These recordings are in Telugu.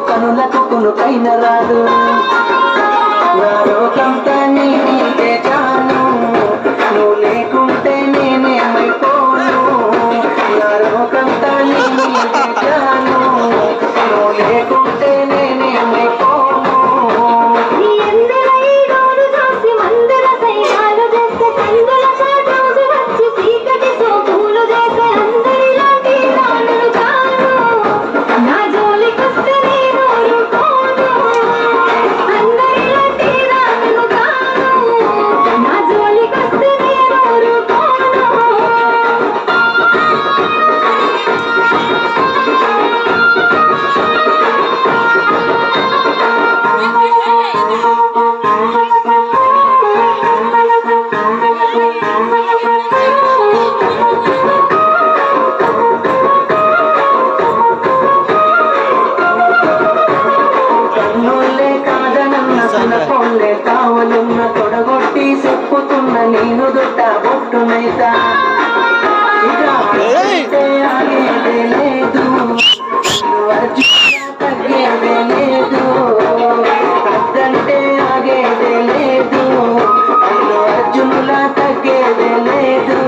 కనులకు కొనుకైన రాదు నా లోకంతా నీకే చాను నువ్వు లేకుంటే నేనేమైపోను నా లోకంతా నీకే చాను నువ్వు లేకుంటే నేనేమైపోను కావలున్న తొడగొట్టి చెప్పుతున్న నేను దొట్ట బొట్టునైతా ఆగేదే లేదు తగ్గేదే లేదు అద్దంటే ఆగేదే లేదు అర్జునులా తగ్గేదే లేదు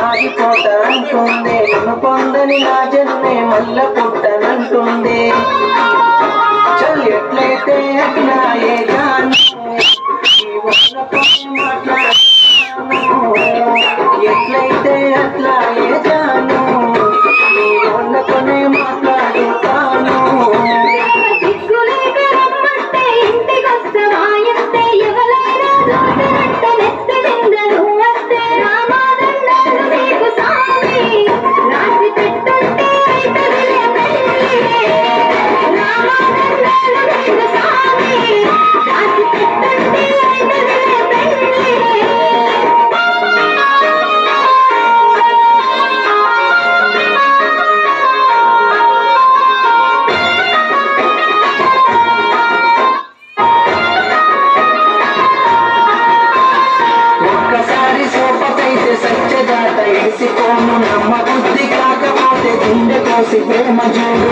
ఆగిపోతానంటుంది నన్ను పొందని నా జన్మే మల్ల పుట్టనంటుంది చల్ ఎట్లయితే అట్లా ఏ జాను ఎట్లయితే అట్లా ఏ జాను నీ వాళ్ళతోనే మాట్లాడుతాను నమ్మ బుద్ధి కాకపోతే గుండె కోసి ప్రేమ చూడు